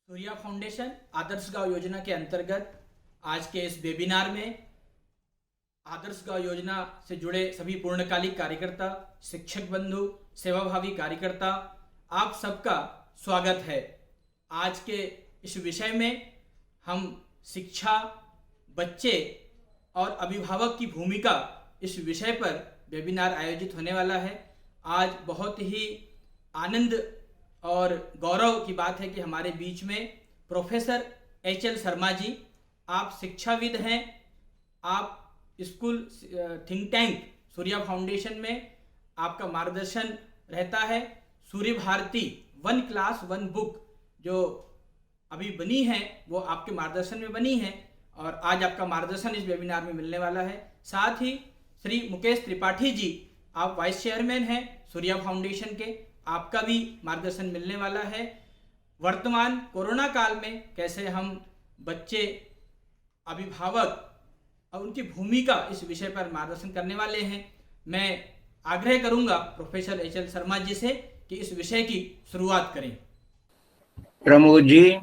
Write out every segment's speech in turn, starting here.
Surya foundation आदर्श गांव योजना के अंतर्गत आज के इस वेबिनार में आदर्श गांव योजना से जुड़े सभी पूर्णकालिक कार्यकर्ता, शिक्षक बंधु, सेवाभावी कार्यकर्ता, आप सबका स्वागत है। आज के इस विषय में हम शिक्षा, बच्चे और अभिभावक की भूमिका इस विषय पर वेबिनार आयोजित होने वाला है। आज बहुत ही आनंद और गौरव की बात है कि हमारे बीच में प्रोफेसर एच.एल. शर्मा जी, आप शिक्षाविद हैं। आप school think tank Surya foundation में आपका मार्गदर्शन रहता है। सूर्य भारती 1 क्लास 1 बुक जो अभी बनी है वो आपके मार्गदर्शन में बनी है और आज आपका मार्गदर्शन इस वेबिनार में मिलने वाला है। साथ ही श्री मुकेश त्रिपाठी जी, आप वाइस चेयरमैन हैं सूर्या फाउंडेशन के, आपका भी मार्गदर्शन मिलने वाला है। वर्तमान कोरोना काल में कैसे हम बच्चे, अभिभावक और उनकी भूमिका इस विषय पर मार्गदर्शन करने वाले हैं। मैं आग्रह करूंगा प्रोफेसर एच.एल. शर्मा जी से कि इस विषय की शुरुआत करें। प्रमोद जी,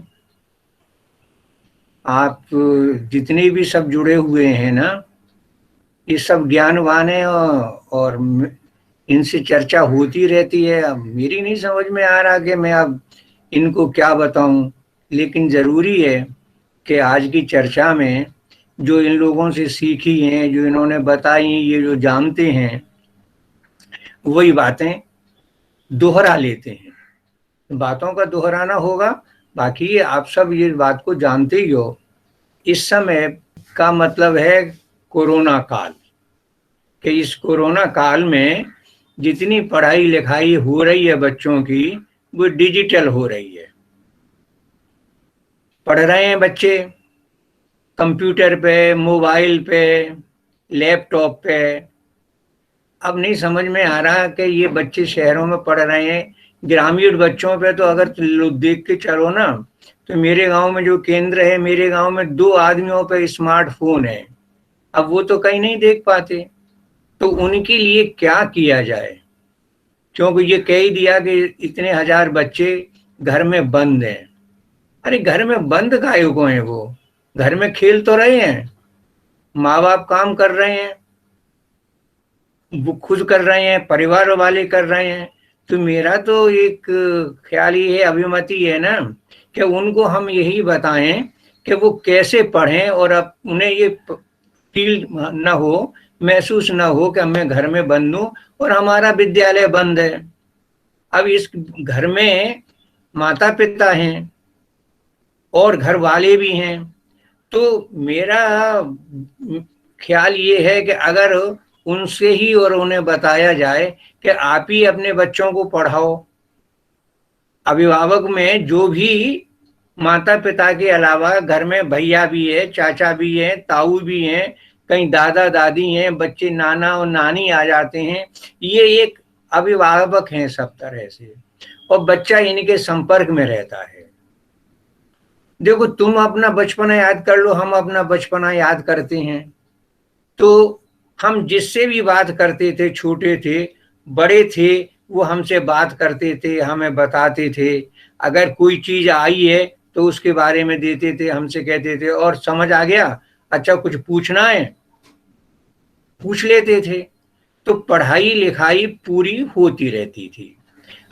आप जितने भी सब जुड़े हुए हैं ना, ये सब ज्ञानवान है और इनसे चर्चा होती रहती है। अब मेरी नहीं समझ में आ रहा कि मैं अब इनको क्या बताऊं, लेकिन ज़रूरी है कि आज की चर्चा में जो इन लोगों से सीखी हैं, जो इन्होंने बताई, ये जो जानते हैं वही बातें दोहरा लेते हैं। बातों का दोहराना होगा। बाकी आप सब ये बात को जानते ही हो, इस समय का मतलब है कोरोना काल, कि इस कोरोना काल में जितनी पढ़ाई लिखाई हो रही है बच्चों की, वो डिजिटल हो रही है। पढ़ रहे हैं बच्चे कंप्यूटर पे, मोबाइल पे, लैपटॉप पे। अब नहीं समझ में आ रहा कि ये बच्चे शहरों में पढ़ रहे हैं, ग्रामीण बच्चों पे तो अगर लोग देख के चलो ना, तो मेरे गांव में जो केंद्र है, मेरे गांव में 2 आदमियों पे स्मार्टफोन है। अब वो तो कहीं नहीं देख पाते, तो उनके लिए क्या किया जाए? क्योंकि ये कह ही दिया कि इतने हजार बच्चे घर में बंद हैं। अरे घर में बंद काहे को हैं? वो घर में खेल तो रहे हैं, माँ बाप काम कर रहे हैं, वो खुद कर रहे हैं, परिवार वाले कर रहे हैं। तो मेरा तो एक ख्याल ये है, अभिमति है ना, कि उनको हम यही बताएं कि वो कैसे पढ़ें और अब उन्हें ये फील ना हो, महसूस ना हो कि मैं घर में बंद हूं और हमारा विद्यालय बंद है। अब इस घर में माता पिता हैं और घर वाले भी हैं, तो मेरा ख्याल ये है कि अगर उनसे ही और उन्हें बताया जाए कि आप ही अपने बच्चों को पढ़ाओ। अभिभावक में जो भी माता पिता के अलावा घर में भैया भी है, चाचा भी है, ताऊ भी हैं, कहीं दादा दादी हैं, बच्चे नाना और नानी आ जाते हैं, ये एक अभिभावक हैं सब तरह से, और बच्चा इनके संपर्क में रहता है। देखो, तुम अपना बचपना याद कर लो, हम अपना बचपना याद करते हैं, तो हम जिससे भी बात करते थे, छोटे थे, बड़े थे, वो हमसे बात करते थे, हमें बताते थे। अगर कोई चीज आई है तो उसके बारे में देते थे, हमसे कहते थे, और समझ आ गया, अच्छा कुछ पूछना है, पूछ लेते थे। तो पढ़ाई लिखाई पूरी होती रहती थी।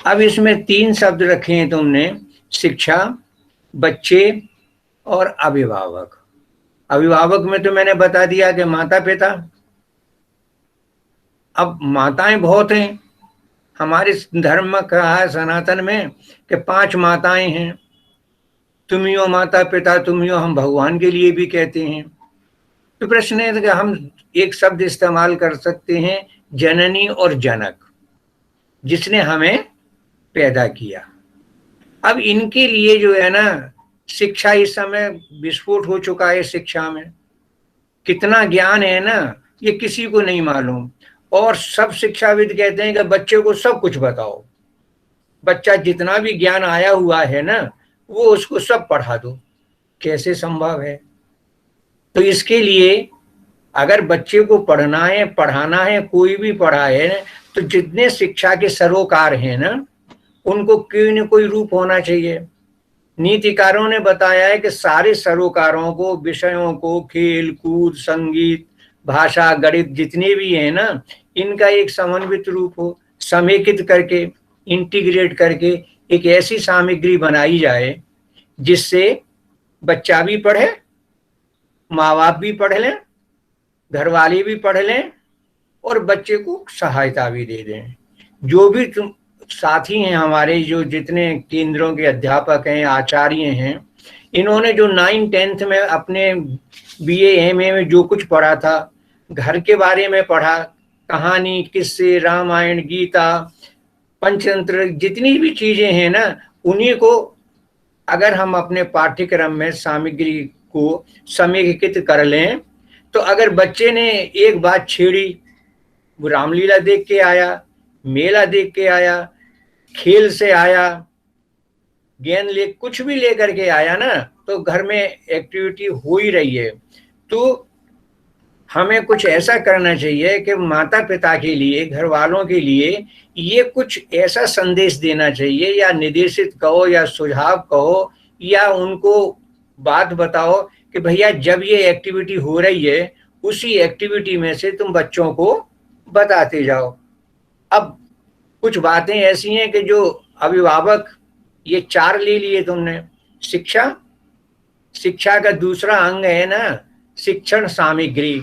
अब इसमें 3 शब्द रखे हैं तुमने, शिक्षा, बच्चे और अभिभावक। अभिभावक में तो मैंने बता दिया कि माता पिता। अब माताएं बहुत हैं, हमारे धर्म में कहा है सनातन में कि 5 माताएं हैं। तुम ही हो माता पिता, तुम ही हो, हम भगवान के लिए भी कहते हैं। तो प्रश्न है कि हम एक शब्द इस्तेमाल कर सकते हैं, जननी और जनक, जिसने हमें पैदा किया। अब इनके लिए जो है ना, शिक्षा इस समय विस्फोट हो चुका है। शिक्षा में कितना ज्ञान है ना, ये किसी को नहीं मालूम, और सब शिक्षाविद कहते हैं कि बच्चे को सब कुछ बताओ। बच्चा जितना भी ज्ञान आया हुआ है ना, वो उसको सब पढ़ा दो। कैसे संभव है? तो इसके लिए अगर बच्चे को पढ़ना है, पढ़ाना है, कोई भी पढ़ा है, तो जितने शिक्षा के सरोकार हैं ना, उनको कोई न कोई रूप होना चाहिए। नीतिकारों ने बताया है कि सारे सरोकारों को, विषयों को, खेल कूद, संगीत, भाषा, गणित जितने भी हैं ना, इनका एक समन्वित रूप हो, समेकित करके, इंटीग्रेट करके एक ऐसी सामग्री बनाई जाए जिससे बच्चा भी पढ़े, माँ बाप भी पढ़ लें, घर वाले भी पढ़ लें और बच्चे को सहायता भी दे दें। जो भी तुम साथी हैं हमारे, जो जितने केंद्रों के अध्यापक हैं, आचार्य हैं, इन्होंने जो 9th-10th में अपने BA MA में जो कुछ पढ़ा था, घर के बारे में पढ़ा, कहानी, किस्से, रामायण, गीता, पंचतंत्र, जितनी भी चीजें हैं ना, उन्हीं को अगर हम अपने पाठ्यक्रम में सामग्री को समेकित कर लें, तो अगर बच्चे ने एक बात छेड़ी, वो रामलीला देख के आया, मेला देख के आया, खेल से आया, गेंद ले कुछ भी लेकर के आया ना, तो घर में एक्टिविटी हो ही रही है। तो हमें कुछ ऐसा करना चाहिए कि माता पिता के लिए, घर वालों के लिए ये कुछ ऐसा संदेश देना चाहिए, या निर्देशित कहो या सुझाव कहो या उनको बात बताओ कि भैया जब ये एक्टिविटी हो रही है, उसी एक्टिविटी में से तुम बच्चों को बताते जाओ। अब कुछ बातें ऐसी हैं कि जो अभिभावक, ये 4 ले लिए तुमने, शिक्षा, शिक्षा का दूसरा अंग है ना शिक्षण सामग्री।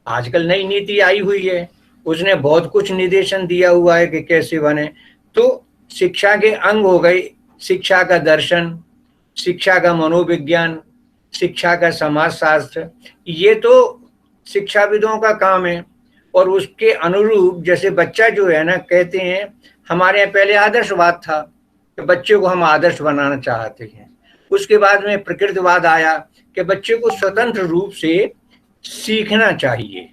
आजकल नई नीति आई हुई है, उसने बहुत कुछ निर्देशन दिया हुआ है कि कैसे बने। तो शिक्षा के अंग हो गए, शिक्षा का दर्शन, शिक्षा का मनोविज्ञान, शिक्षा का समाजशास्त्र, ये तो शिक्षाविदों का काम है। और उसके अनुरूप जैसे बच्चा जो है ना, कहते हैं हमारे यहाँ पहले आदर्शवाद था कि बच्चे को हम आदर्श बनाना चाहते हैं, उसके बाद में प्रकृतिवाद आया कि बच्चे को स्वतंत्र रूप से सीखना चाहिए,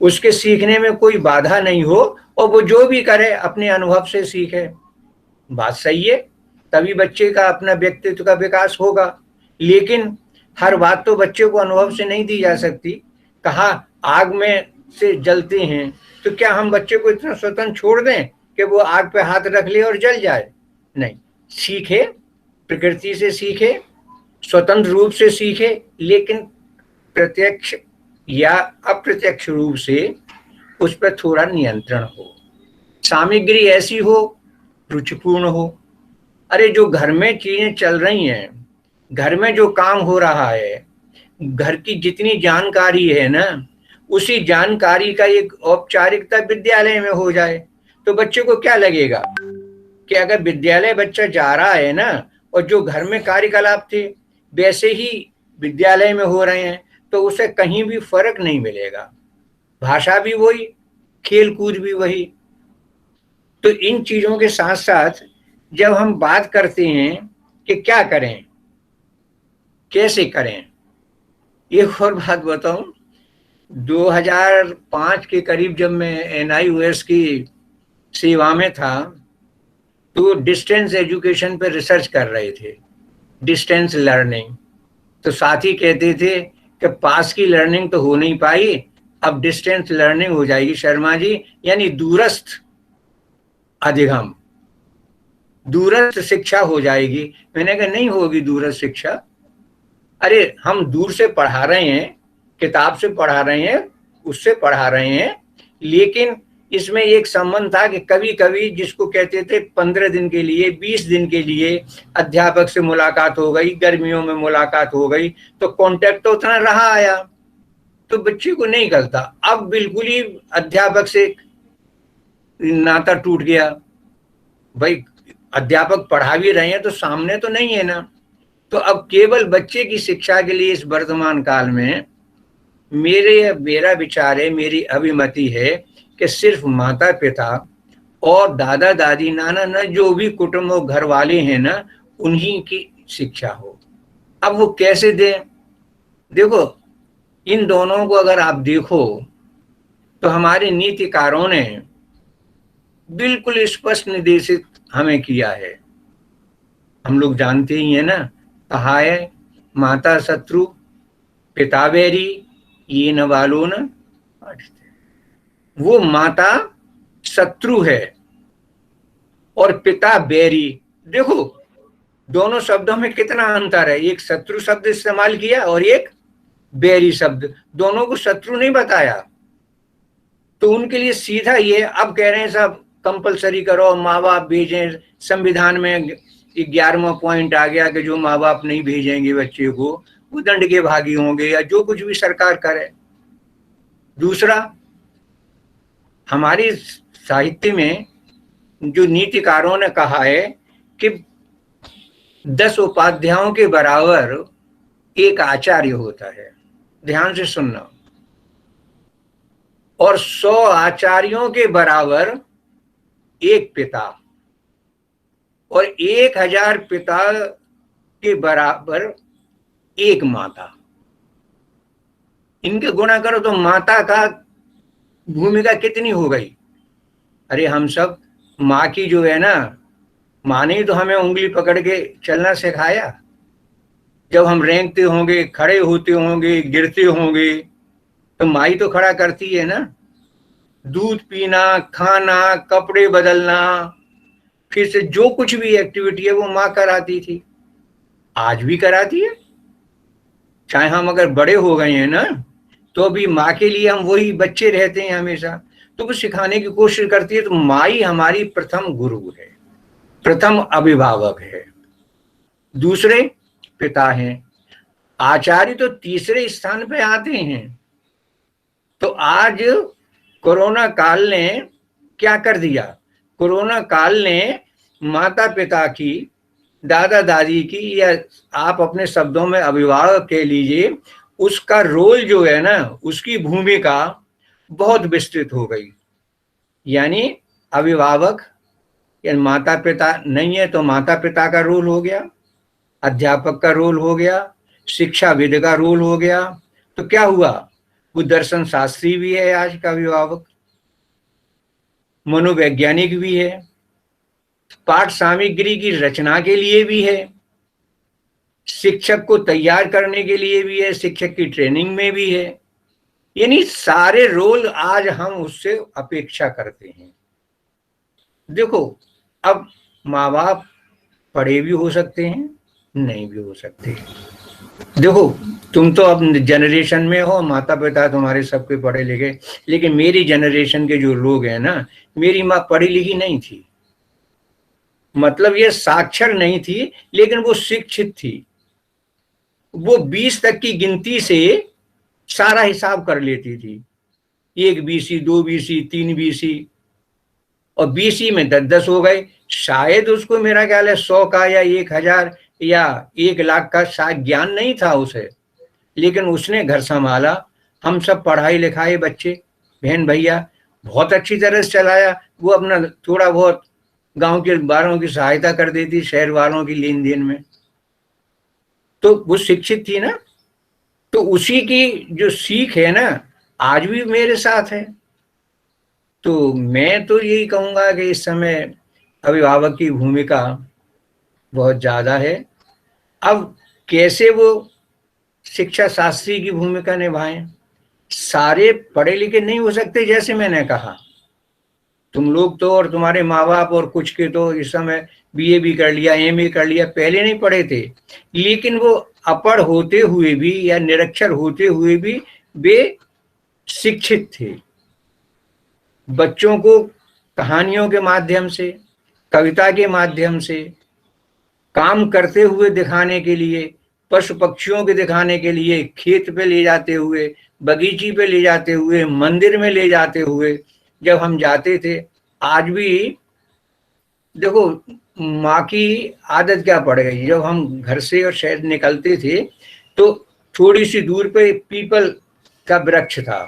उसके सीखने में कोई बाधा नहीं हो और वो जो भी करे अपने अनुभव से सीखे। बात सही है, तभी बच्चे का अपना व्यक्तित्व का विकास होगा। लेकिन हर बात तो बच्चे को अनुभव से नहीं दी जा सकती। कहा आग में से जलते हैं, तो क्या हम बच्चे को इतना स्वतंत्र छोड़ दें कि वो आग पे हाथ रख ले और जल जाए? नहीं, सीखे, प्रकृति से सीखे, स्वतंत्र रूप से सीखे, लेकिन प्रत्यक्ष या अप्रत्यक्ष रूप से उस पर थोड़ा नियंत्रण हो, सामग्री ऐसी हो, रुचिपूर्ण हो। अरे जो घर में चीजें चल रही हैं, घर में जो काम हो रहा है, घर की जितनी जानकारी है ना, उसी जानकारी का एक औपचारिकता विद्यालय में हो जाए, तो बच्चे को क्या लगेगा कि अगर विद्यालय बच्चा जा रहा है ना, और जो घर में कार्यकलाप थे वैसे ही विद्यालय में हो रहे हैं, तो उसे कहीं भी फर्क नहीं मिलेगा। भाषा भी वही, खेल कूद भी वही। तो इन चीजों के साथ साथ जब हम बात करते हैं कि क्या करें, कैसे करें, एक और बात बताऊं, 2005 के करीब जब मैं NIOS की सेवा में था, तो डिस्टेंस एजुकेशन पर रिसर्च कर रहे थे, डिस्टेंस लर्निंग। तो साथी कहते थे कि पास की लर्निंग तो हो नहीं पाई, अब डिस्टेंस लर्निंग हो जाएगी शर्मा जी, यानी दूरस्थ अधिगम, दूरस्थ शिक्षा हो जाएगी। मैंने कहा नहीं होगी दूरस्थ शिक्षा। अरे हम दूर से पढ़ा रहे हैं, किताब से पढ़ा रहे हैं, उससे पढ़ा रहे हैं, लेकिन इसमें एक संबंध था कि कभी कभी जिसको कहते थे 15 दिन के लिए, 20 दिन के लिए अध्यापक से मुलाकात हो गई, गर्मियों में मुलाकात हो गई, तो कांटेक्ट तो उतना रहा आया, तो बच्चे को नहीं करता। अब बिल्कुल ही अध्यापक से नाता टूट गया। भाई अध्यापक पढ़ा भी रहे हैं तो सामने तो नहीं है ना। तो अब केवल बच्चे की शिक्षा के लिए इस वर्तमान काल में मेरा विचार है, मेरी अभिमति है कि सिर्फ माता पिता और दादा दादी, नाना ना, जो भी कुटुंब और घर वाले हैं ना, उन्हीं की शिक्षा हो। अब वो कैसे दें? देखो, इन दोनों को अगर आप देखो तो हमारे नीतिकारों ने बिल्कुल स्पष्ट निर्देशित हमें किया है। हम लोग जानते ही है ना, कहा है माता शत्रु पिता बैरी ये न वालो न। वो माता शत्रु है और पिता बैरी। देखो दोनों शब्दों में कितना अंतर है, एक शत्रु शब्द इस्तेमाल किया और एक बैरी शब्द, दोनों को शत्रु नहीं बताया। तो उनके लिए सीधा ये अब कह रहे हैं साहब कंपलसरी करो, माँ बाप भेजें, संविधान में 11वां पॉइंट आ गया कि जो माँ बाप नहीं भेजेंगे बच्चे को वो दंड के भागी होंगे, या जो कुछ भी सरकार करे। दूसरा, हमारी साहित्य में जो नीतिकारों ने कहा है कि 10 उपाध्यायों के बराबर एक आचार्य होता है, ध्यान से सुनना, और 100 आचार्यों के बराबर एक पिता, और 1000 पिता के बराबर एक माता। इनके गुणा करो तो माता का भूमिका कितनी हो गई। अरे हम सब माँ की जो है ना, माँ ने तो हमें उंगली पकड़ के चलना सिखाया। जब हम रेंगते होंगे, खड़े होते होंगे, गिरते होंगे, तो माँ ही तो खड़ा करती है ना। दूध पीना, खाना, कपड़े बदलना, फिर से जो कुछ भी एक्टिविटी है वो माँ कराती थी, आज भी कराती है। चाहे हम अगर बड़े हो गए हैं ना, तो भी माँ के लिए हम वही बच्चे रहते हैं हमेशा। तो वो सिखाने की कोशिश करती है। तो माँ ही हमारी प्रथम गुरु है, प्रथम अभिभावक है। दूसरे पिता हैं, आचार्य तो तीसरे स्थान पे आते हैं। तो आज कोरोना काल ने क्या कर दिया, कोरोना काल ने माता पिता की, दादा दादी की, या आप अपने शब्दों में अभिभावक कह लीजिए, उसका रोल जो है ना, उसकी भूमिका बहुत विस्तृत हो गई। यानी अभिभावक या माता पिता नहीं है तो माता पिता का रोल हो गया, अध्यापक का रोल हो गया, शिक्षाविद का रोल हो गया। तो क्या हुआ, वो दर्शन शास्त्री भी है आज का अभिभावक, मनोवैज्ञानिक भी है, पाठ सामग्री की रचना के लिए भी है, शिक्षक को तैयार करने के लिए भी है, शिक्षक की ट्रेनिंग में भी है। यानी सारे रोल आज हम उससे अपेक्षा करते हैं। देखो, अब माँ बाप पढ़े भी हो सकते हैं, नहीं भी हो सकते। देखो, तुम तो अब जनरेशन में हो, माता पिता तुम्हारे सबके पढ़े लिखे, लेकिन मेरी जनरेशन के जो लोग हैं ना, मेरी माँ पढ़ी लिखी नहीं थी, मतलब ये साक्षर नहीं थी, लेकिन वो शिक्षित थी। वो 20 तक की गिनती से सारा हिसाब कर लेती थी, 1 बीसी, 2 बीसी, 3 बीसी, और बीसी में 10-10 हो गए। शायद उसको मेरा ख्याल है 100 का या 1000 या 1,00,000 का शायद ज्ञान नहीं था उसे, लेकिन उसने घर संभाला। हम सब पढ़ाई लिखाई बच्चे, बहन भैया, बहुत अच्छी तरह से चलाया। वो अपना थोड़ा बहुत गांव के वालों की सहायता कर देती, शहर वालों की लेन देन में। तो वो शिक्षित थी ना, तो उसी की जो सीख है ना, आज भी मेरे साथ है। तो मैं तो यही कहूंगा कि इस समय अभिभावक की भूमिका बहुत ज्यादा है। अब कैसे वो शिक्षा शास्त्री की भूमिका निभाएं, सारे पढ़े लिखे नहीं हो सकते। जैसे मैंने कहा, तुम लोग तो और तुम्हारे माँ बाप और कुछ के तो इस समय बीए भी कर लिया, एमए कर लिया, पहले नहीं पढ़े थे, लेकिन वो अपढ़ होते हुए भी या निरक्षर होते हुए भी वे शिक्षित थे। बच्चों को कहानियों के माध्यम से, कविता के माध्यम से, काम करते हुए दिखाने के लिए, पशु पक्षियों के दिखाने के लिए, खेत पे ले जाते हुए, बगीची पे ले जाते हुए, मंदिर में ले जाते हुए जब हम जाते थे। आज भी देखो, माँ की आदत क्या पड़ गई, जब हम घर से और शहर निकलते थे तो थोड़ी सी दूर पे पीपल का वृक्ष था।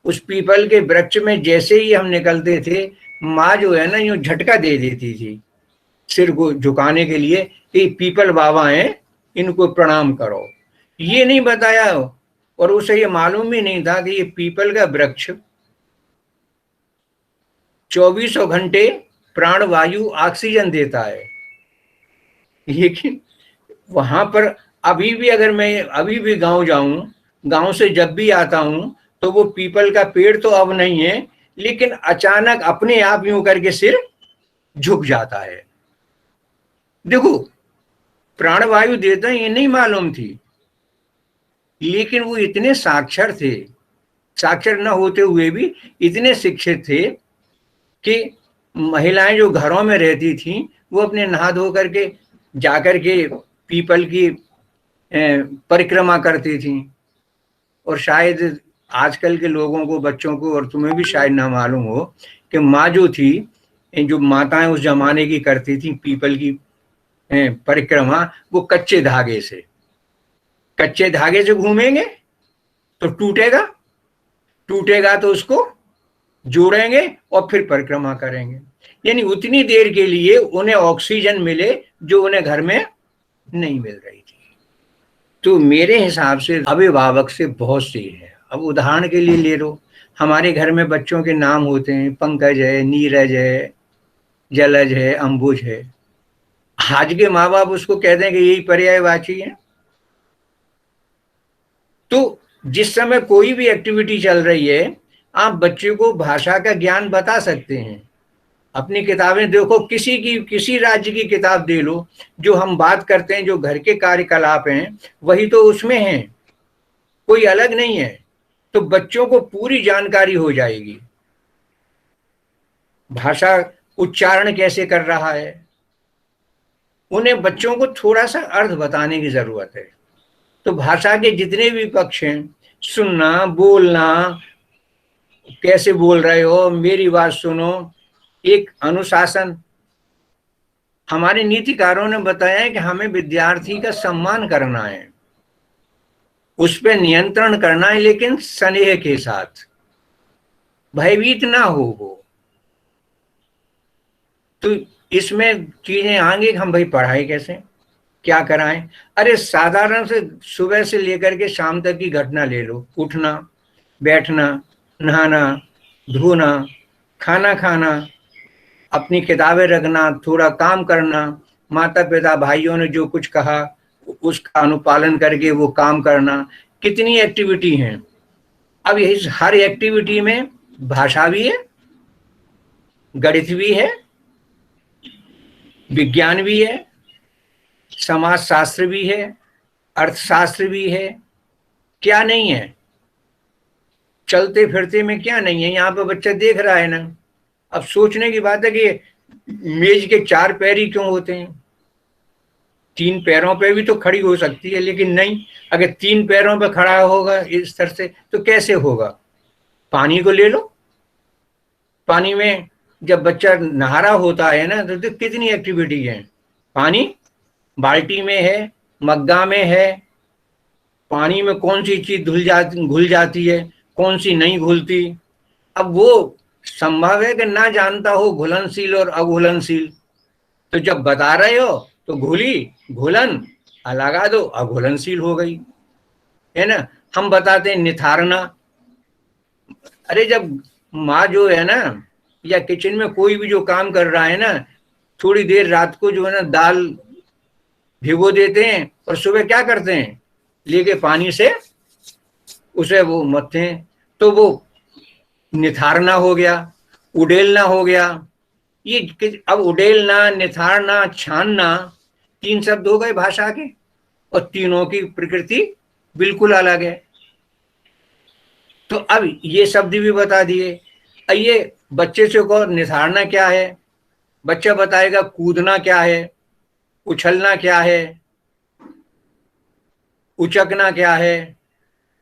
उस पीपल के वृक्ष में जैसे ही हम निकलते थे, माँ जो है ना, यूं झटका दे देती थी सिर को झुकाने के लिए कि पीपल बाबा हैं, इनको प्रणाम करो। ये नहीं बताया, और उसे ये मालूम भी नहीं था कि ये पीपल का वृक्ष 24 घंटे प्राणवायु ऑक्सीजन देता है। लेकिन वहां पर अभी भी, अगर मैं अभी भी गांव जाऊं, गांव से जब भी आता हूं, तो वो पीपल का पेड़ तो अब नहीं है, लेकिन अचानक अपने आप यूं करके सिर झुक जाता है। देखो, प्राणवायु देता ये नहीं मालूम थी, लेकिन वो इतने साक्षर थे, साक्षर न होते हुए भी इतने शिक्षित थे कि महिलाएं जो घरों में रहती थीं वो अपने नहा धो करके जाकर के पीपल की परिक्रमा करती थीं। और शायद आजकल के लोगों को, बच्चों को और तुम्हें भी शायद ना मालूम हो कि माँ जो थी, जो माताएं उस जमाने की करती थी पीपल की परिक्रमा, वो कच्चे धागे से घूमेंगे तो टूटेगा तो उसको जोड़ेंगे और फिर परिक्रमा करेंगे। यानी उतनी देर के लिए उन्हें ऑक्सीजन मिले जो उन्हें घर में नहीं मिल रही थी। तो मेरे हिसाब से अभिभावक से बहुत सी है। अब उदाहरण के लिए ले लो, हमारे घर में बच्चों के नाम होते हैं, पंकज है, नीरज है, जलज है, अंबुज है। आज के माँ बाप उसको कहते हैं कि यही पर्यायवाची है। तो जिस समय कोई भी एक्टिविटी चल रही है, आप बच्चे को भाषा का ज्ञान बता सकते हैं। अपनी किताबें देखो, किसी राज्य की किताब दे लो, जो हम बात करते हैं, जो घर के कार्यकलाप हैं, वही तो उसमें है, कोई अलग नहीं है। तो बच्चों को पूरी जानकारी हो जाएगी, भाषा उच्चारण कैसे कर रहा है। उन्हें बच्चों को थोड़ा सा अर्थ बताने की जरूरत है। तो भाषा के जितने भी पक्ष हैं, सुनना, बोलना, कैसे बोल रहे हो, मेरी बात सुनो, एक अनुशासन। हमारे नीतिकारों ने बताया है कि हमें विद्यार्थी का सम्मान करना है, उस पर नियंत्रण करना है, लेकिन स्नेह के साथ, भयभीत ना हो वो। तो इसमें चीजें आएंगी कि हम भाई पढ़ाई कैसे, क्या कराएं। अरे साधारण से सुबह से लेकर के शाम तक की घटना ले लो, उठना, बैठना, नहाना, धोना, खाना खाना, अपनी किताबें रखना, थोड़ा काम करना, माता पिता भाइयों ने जो कुछ कहा उसका अनुपालन करके वो काम करना। कितनी एक्टिविटी हैं। अब यही हर एक्टिविटी में भाषा भी है, गणित भी है, विज्ञान भी है, समाज शास्त्र भी है, अर्थशास्त्र भी है। क्या नहीं है? चलते फिरते में क्या नहीं है? यहाँ पे बच्चा देख रहा है ना। अब सोचने की बात है कि मेज के 4 पैर ही क्यों होते हैं? 3 पैरों पे भी तो खड़ी हो सकती है, लेकिन नहीं, अगर 3 पैरों पे खड़ा होगा इस तरह से तो कैसे होगा? पानी को ले लो, पानी में जब बच्चा नहा रहा होता है ना, तो कितनी एक्टिविटी है। पानी बाल्टी में है, मग्गा में है, पानी में कौन सी चीज घुल जाती है, कौन सी नहीं घुलती। अब वो संभव है कि ना जानता हो घुलनशील और अघुलनशील। तो जब बता रहे हो तो घुलन लगा दो, अघुलनशील हो गई, है ना। हम बताते हैं निथारना। अरे जब माँ जो है ना, या किचन में कोई भी जो काम कर रहा है ना, थोड़ी देर रात को जो है ना दाल भिगो देते हैं और सुबह क्या करते हैं, लेके पानी से उसे वो मथते हैं। तो वो निथारना हो गया, उडेलना हो गया। ये अब उडेलना, निथारना, छानना 3 शब्द हो गए भाषा के, और तीनों की प्रकृति बिल्कुल अलग है। तो अब ये शब्द भी बता दिए। ये बच्चे से को निथारना क्या है, बच्चा बताएगा कूदना क्या है, उछलना क्या है, उचकना क्या है।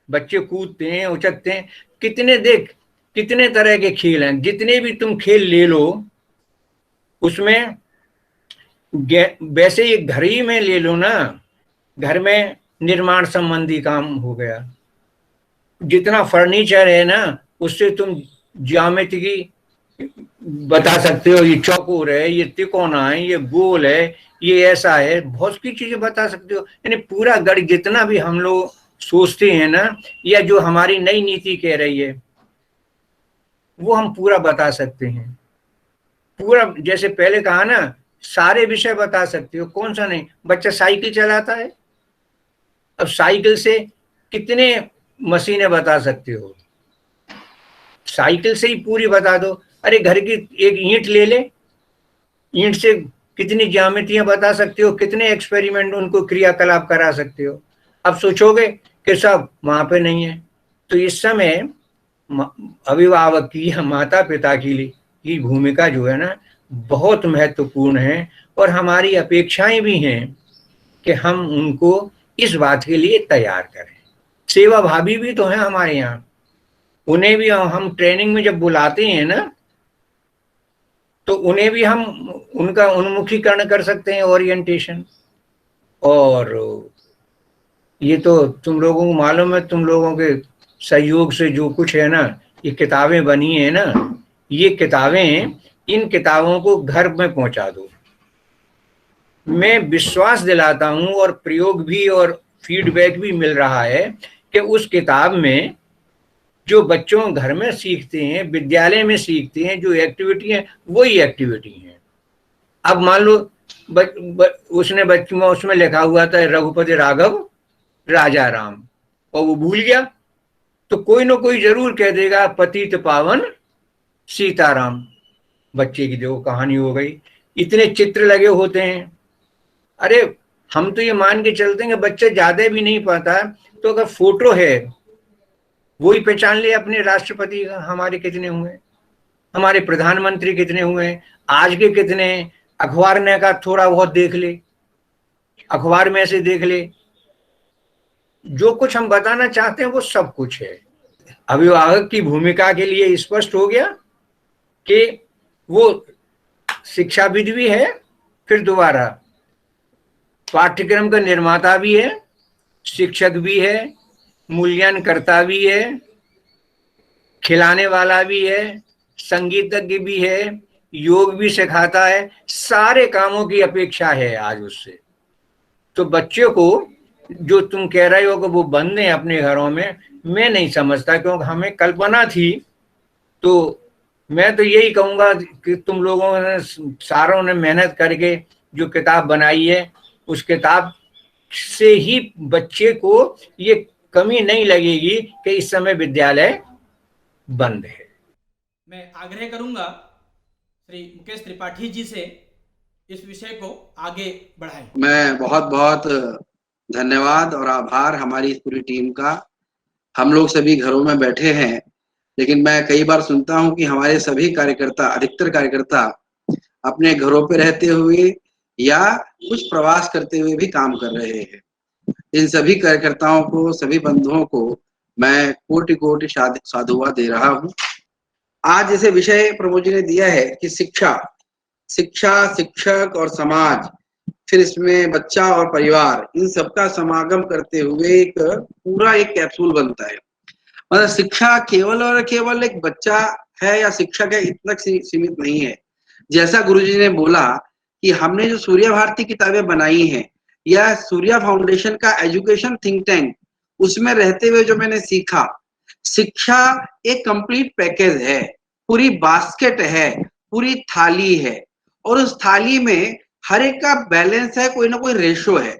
बच्चे कूदते हैं, उचकते हैं। कितने तरह के खेल हैं। जितने भी तुम खेल ले लो, उसमें वैसे ये घर ही में ले लो ना, घर में निर्माण संबंधी काम हो गया। जितना फर्नीचर है ना, उससे तुम ज्यामिति बता सकते हो, ये चौकोर है, ये तिकोना है, ये गोल है, ये ऐसा है, बहुत सी चीजें बता सकते हो। यानी पूरा गणित जितना भी हम लोग सोचते हैं ना, या जो हमारी नई नीति कह रही है, वो हम पूरा बता सकते हैं। पूरा, जैसे पहले कहा ना, सारे विषय बता सकते हो, कौन सा नहीं। बच्चा साइकिल चलाता है, अब साइकिल से कितने मशीनें बता सकते हो, साइकिल से ही पूरी बता दो। अरे घर की एक ईंट ले ले, ईंट से कितनी ज्यामितियां बता सकते हो, कितने एक्सपेरिमेंट उनको क्रियाकलाप करा सकते हो। अब सोचोगे कि सब वहां पे नहीं है। तो इस समय अभिभावक की या माता पिता की भूमिका जो है ना बहुत महत्वपूर्ण है, और हमारी अपेक्षाएं भी हैं कि हम उनको इस बात के लिए तैयार करें। सेवा भाभी भी तो है हमारे यहाँ, उन्हें भी हम ट्रेनिंग में जब बुलाते हैं ना, तो उन्हें भी हम उनका उन्मुखीकरण कर सकते हैं, ओरिएंटेशन। और ये तो तुम लोगों को मालूम है, तुम लोगों के सहयोग से जो कुछ है ना, ये किताबें बनी है ना, ये किताबें, इन किताबों को घर में पहुंचा दो। मैं विश्वास दिलाता हूं, और प्रयोग भी और फीडबैक भी मिल रहा है कि उस किताब में जो बच्चों घर में सीखते हैं, विद्यालय में सीखते हैं, जो एक्टिविटी है वही एक्टिविटी है। अब मान लो उसने बच्चों में उसमें लिखा हुआ था रघुपति राघव राजा राम, और वो भूल गया, तो कोई ना कोई जरूर कह देगा पतित पावन सीताराम। बच्चे की देखो कहानी हो गई। इतने चित्र लगे होते हैं। अरे हम तो ये मान के चलते हैं कि बच्चे ज्यादा भी नहीं पता, तो अगर फोटो है वही पहचान ले अपने राष्ट्रपति हमारे कितने हुए, हमारे प्रधानमंत्री कितने हुए, आज के कितने, अखबार ने का थोड़ा बहुत देख ले, अखबार में से देख ले, जो कुछ हम बताना चाहते हैं वो सब कुछ है। अभिभावक की भूमिका के लिए स्पष्ट हो गया कि वो शिक्षाविद भी है, फिर दोबारा पाठ्यक्रम का निर्माता भी है, शिक्षक भी है, मूल्यांकनकर्ता भी है, खिलाने वाला भी है, संगीतज्ञ भी है, योग भी सिखाता है, सारे कामों की अपेक्षा है आज उससे। तो बच्चों को जो तुम कह रहे हो कि वो बंद हैं अपने घरों में, मैं नहीं समझता, क्योंकि हमें कल्पना थी। तो मैं तो यही कहूंगा कि तुम लोगों ने सारों ने मेहनत करके जो किताब बनाई है, उस किताब से ही बच्चे को ये कमी नहीं लगेगी कि इस समय विद्यालय बंद है। मैं आग्रह करूंगा श्री मुकेश त्रिपाठी जी से इस विषय को आगे बढ़ाएं। मैं बहुत बहुत धन्यवाद और आभार हमारी इस पूरी टीम का। हम लोग सभी घरों में बैठे हैं, लेकिन मैं कई बार सुनता हूं कि हमारे सभी कार्यकर्ता, अधिकतर कार्यकर्ता अपने घरों पे रहते हुए या कुछ प्रवास करते हुए भी काम कर रहे हैं। इन सभी कार्यकर्ताओं को, सभी बंधुओं को मैं कोटि कोटि साधुवाद दे रहा हूं। आज जैसे विषय प्रमोद जी ने दिया है कि शिक्षा, शिक्षक और समाज, फिर इसमें बच्चा और परिवार, इन सबका समागम करते हुए एक पूरा एक कैप्सूल बनता है। मतलब शिक्षा केवल और केवल एक बच्चा है या शिक्षक है इतना सीमित नहीं है। जैसा गुरुजी ने बोला कि हमने जो सूर्य भारती किताबें बनाई हैं या सूर्या फाउंडेशन का एजुकेशन थिंक टैंक, उसमें रहते हुए जो मैंने सीखा, शिक्षा एक कंप्लीट पैकेज है, पूरी बास्केट है, पूरी थाली है, और उस थाली में हर एक का बैलेंस है, कोई ना कोई रेशो है।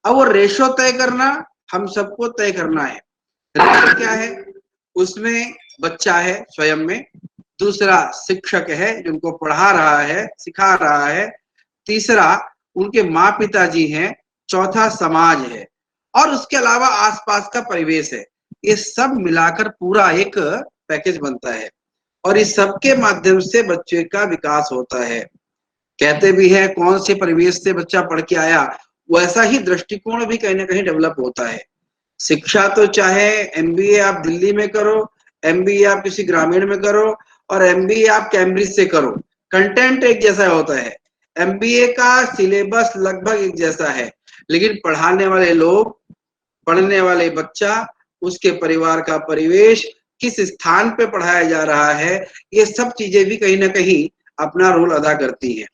अब वो रेशो तय करना हम सबको तय करना है। रेशो क्या है? उसमें बच्चा है स्वयं में, दूसरा शिक्षक है जो उनको पढ़ा रहा है, सिखा रहा है, तीसरा उनके माँ पिताजी हैं, चौथा समाज है, और उसके अलावा आसपास का परिवेश है। ये सब मिलाकर पूरा एक पैकेज बनता है, और इस सब के माध्यम से बच्चे का विकास होता है। कहते भी हैं कौन से परिवेश से बच्चा पढ़ के आया, वैसा ही दृष्टिकोण भी कहीं ना कहीं डेवलप होता है। शिक्षा तो चाहे एमबीए आप दिल्ली में करो, एमबीए आप किसी ग्रामीण में करो, और एमबीए आप कैम्ब्रिज से करो, कंटेंट एक जैसा होता है। एमबीए का सिलेबस लगभग एक जैसा है, लेकिन पढ़ाने वाले लोग, पढ़ने वाले बच्चा, उसके परिवार का परिवेश, किस स्थान पे पढ़ाया जा रहा है, ये सब चीजें भी कहीं ना कहीं अपना रोल अदा करती हैं।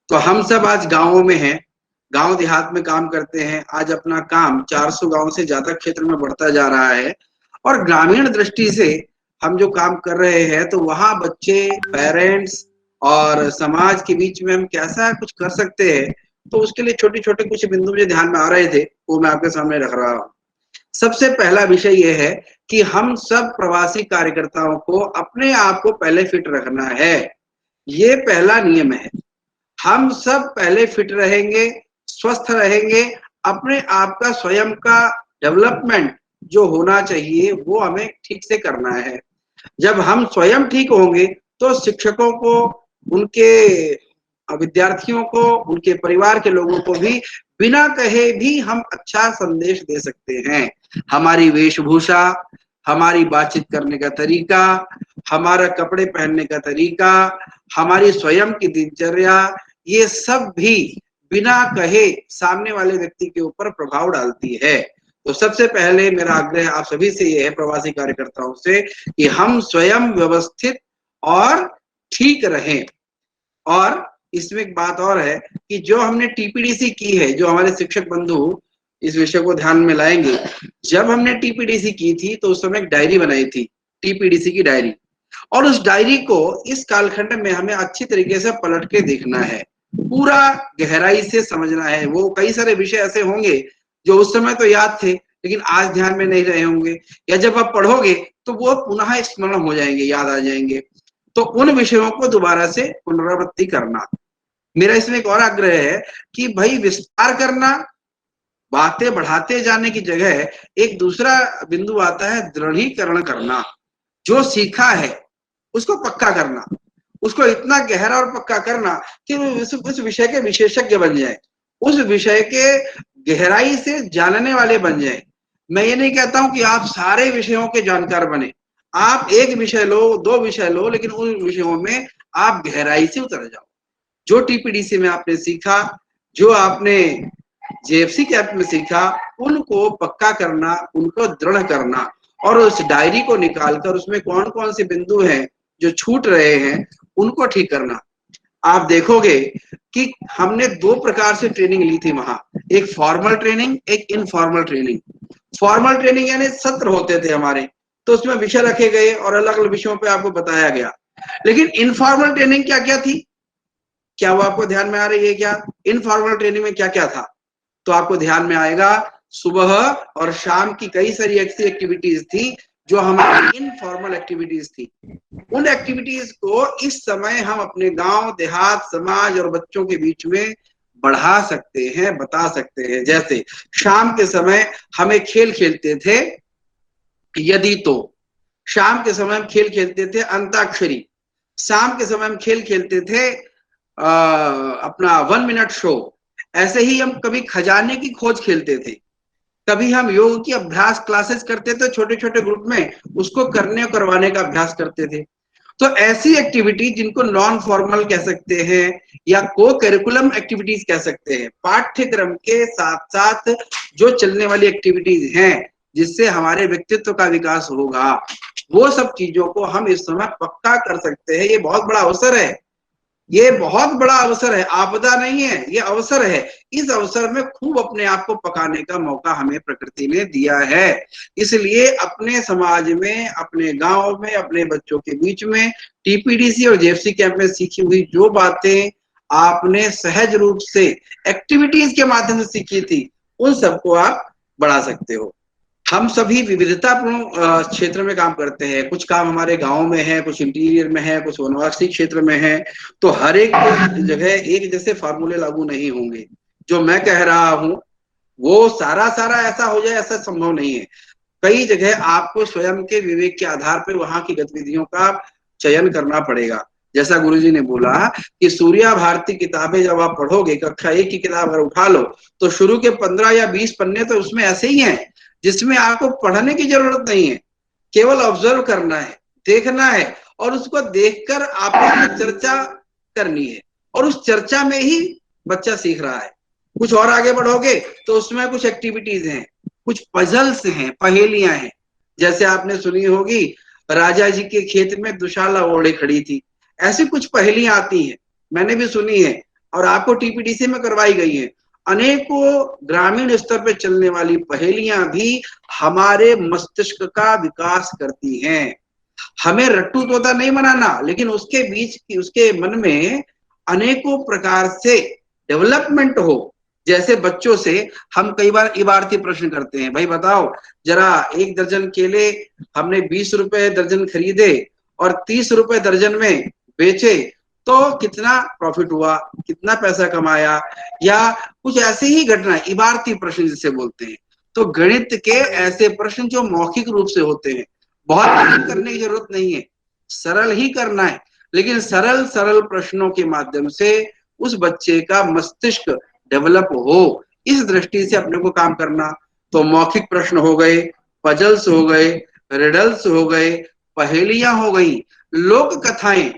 तो हम सब आज गांवों में हैं, गांव देहात में काम करते हैं। आज अपना काम 400 गांव से ज्यादा क्षेत्र में बढ़ता जा रहा है, और ग्रामीण दृष्टि से हम जो काम कर रहे हैं, तो वहां बच्चे, पेरेंट्स और समाज के बीच में हम कैसा कुछ कर सकते हैं, तो उसके लिए छोटे छोटे कुछ बिंदु मुझे ध्यान में आ रहे थे, वो मैं आपके सामने रख रहा हूँ। सबसे पहला विषय ये है कि हम सब प्रवासी कार्यकर्ताओं को अपने आप को पहले फिट रखना है। ये पहला नियम है। हम सब पहले फिट रहेंगे, स्वस्थ रहेंगे, अपने आप का स्वयं का डेवलपमेंट जो होना चाहिए वो हमें ठीक से करना है। जब हम स्वयं ठीक होंगे तो शिक्षकों को, उनके विद्यार्थियों को, उनके परिवार के लोगों को भी बिना कहे भी हम अच्छा संदेश दे सकते हैं। हमारी वेशभूषा, हमारी बातचीत करने का तरीका, हमारा कपड़े पहनने का तरीका, हमारी स्वयं की दिनचर्या, ये सब भी बिना कहे सामने वाले व्यक्ति के ऊपर प्रभाव डालती है। तो सबसे पहले मेरा आग्रह आप सभी से ये है, प्रवासी कार्यकर्ताओं से, कि हम स्वयं व्यवस्थित और ठीक रहें। और इसमें एक बात और है कि जो हमने टीपीडीसी की है, जो हमारे शिक्षक बंधु इस विषय को ध्यान में लाएंगे, जब हमने टीपीडीसी की थी तो उस समय एक डायरी बनाई थी, टीपीडीसी की डायरी, और उस डायरी को इस कालखंड में हमें अच्छी तरीके से पलट के देखना है, पूरा गहराई से समझना है। वो कई सारे विषय ऐसे होंगे जो उस समय तो याद थे लेकिन आज ध्यान में नहीं रहे होंगे, या जब आप पढ़ोगे तो वो पुनः स्मरण हो जाएंगे, याद आ जाएंगे। तो उन विषयों को दोबारा से पुनरावृत्ति करना। मेरा इसमें एक और आग्रह है कि भाई विस्तार करना, बातें बढ़ाते जाने की जगह एक दूसरा बिंदु आता है दृढ़ीकरण करना। जो सीखा है उसको पक्का करना, उसको इतना गहरा और पक्का करना कि वो उस विषय के विशेषज्ञ बन जाए, उस विषय के गहराई से जानने वाले बन जाए। मैं ये नहीं कहता हूं कि आप सारे विषयों के जानकार बने, आप एक विषय लो, दो विषय लो, लेकिन उन विषयों में आप गहराई से उतर जाओ। जो टीपीडीसी में आपने सीखा, जो आपने जेएफसी कैंप में सीखा, उनको पक्का करना, उनको दृढ़ करना, और उस डायरी को निकालकर उसमें कौन कौन से बिंदु हैं जो छूट रहे हैं उनको ठीक करना। आप देखोगे कि हमने दो प्रकार से ट्रेनिंग ली थी वहां, एक फॉर्मल ट्रेनिंग, एक इनफॉर्मल ट्रेनिंग। फॉर्मल ट्रेनिंग यानी सत्र होते थे हमारे, तो उसमें विषय रखे गए और अलग अलग विषयों पे आपको बताया गया। लेकिन इनफॉर्मल ट्रेनिंग क्या क्या थी, क्या वो आपको ध्यान में आ रही है क्या? इनफॉर्मल ट्रेनिंग में क्या क्या था? तो आपको ध्यान में आएगा, सुबह और शाम की कई सारी ऐसी एक्टिविटीज थी जो हमारी इनफॉर्मल एक्टिविटीज थी। उन एक्टिविटीज को इस समय हम अपने गांव, देहात, समाज और बच्चों के बीच में बढ़ा सकते हैं, बता सकते हैं। जैसे शाम के समय हमें खेल खेलते थे, यदि तो शाम के समय हम खेल खेलते थे अंताक्षरी, शाम के समय हम खेल खेलते थे अपना 1 मिनट शो। ऐसे ही हम कभी खजाने की खोज खेलते थे, कभी हम योग की अभ्यास क्लासेस करते थे छोटे छोटे ग्रुप में, उसको करने और करवाने का अभ्यास करते थे। तो ऐसी एक्टिविटी जिनको नॉन फॉर्मल कह सकते हैं या को करिकुलम एक्टिविटीज कह सकते हैं, पाठ्यक्रम के साथ साथ जो चलने वाली एक्टिविटीज हैं जिससे हमारे व्यक्तित्व का विकास होगा, वो सब चीजों को हम इस समय पक्का कर सकते हैं। ये बहुत बड़ा अवसर है, ये बहुत बड़ा अवसर है, आपदा नहीं है, ये अवसर है। इस अवसर में खूब अपने आप को पकाने का मौका हमें प्रकृति ने दिया है। इसलिए अपने समाज में, अपने गांव में, अपने बच्चों के बीच में टीपीडीसी और जेएफसी कैंप में सीखी हुई जो बातें आपने सहज रूप से एक्टिविटीज के माध्यम से सीखी थी, उन सबको आप बढ़ा सकते हो। हम सभी विविधतापूर्ण क्षेत्र में काम करते हैं, कुछ काम हमारे गांव में है, कुछ इंटीरियर में है, कुछ वनवासी क्षेत्र में है। तो हर एक जगह एक जैसे फार्मूले लागू नहीं होंगे। जो मैं कह रहा हूं वो सारा ऐसा हो जाए, ऐसा संभव नहीं है। कई जगह आपको स्वयं के विवेक के आधार पर वहां की गतिविधियों का चयन करना पड़ेगा। जैसा गुरुजी ने बोला कि सूर्या भारती किताबें जब आप पढ़ोगे, कक्षा 1 की किताब अगर उठा लो तो शुरू के 15 या 20 पन्ने तो उसमें ऐसे ही हैं जिसमें आपको पढ़ने की जरूरत नहीं है, केवल ऑब्जर्व करना है, देखना है, और उसको देखकर आपको चर्चा करनी है, और उस चर्चा में ही बच्चा सीख रहा है। कुछ और आगे बढ़ोगे तो उसमें कुछ एक्टिविटीज हैं, कुछ पजल्स हैं, पहेलियां हैं। जैसे आपने सुनी होगी राजा जी के खेत में दुशाला ओढ़े खड़ी थी, ऐसी कुछ पहेलियां आती हैं, मैंने भी सुनी है और आपको टीपीडीसी में करवाई गई है। अनेकों ग्रामीण स्तर पर चलने वाली पहेलियां भी हमारे मस्तिष्क का विकास करती हैं। हमें रट्टू तोता नहीं बनाना, लेकिन उसके बीच की, उसके मन में अनेकों प्रकार से डेवलपमेंट हो। जैसे बच्चों से हम कई बार इबारती प्रश्न करते हैं, भाई बताओ जरा 1 दर्जन केले हमने 20 रुपए दर्जन खरीदे और 30 रुपए दर्जन में बेचे, तो कितना प्रॉफिट हुआ, कितना पैसा कमाया, या कुछ ऐसे ही घटना, इबारती प्रश्न जिसे बोलते हैं। तो गणित के ऐसे प्रश्न जो मौखिक रूप से होते हैं, बहुत कठिन करने की जरूरत नहीं है, सरल ही करना है, लेकिन सरल सरल प्रश्नों के माध्यम से उस बच्चे का मस्तिष्क डेवलप हो, इस दृष्टि से अपने को काम करना। तो मौखिक प्रश्न हो गए, पजल्स हो गए, रिडल्स हो गए, पहेलियां हो गई, लोक कथाएं,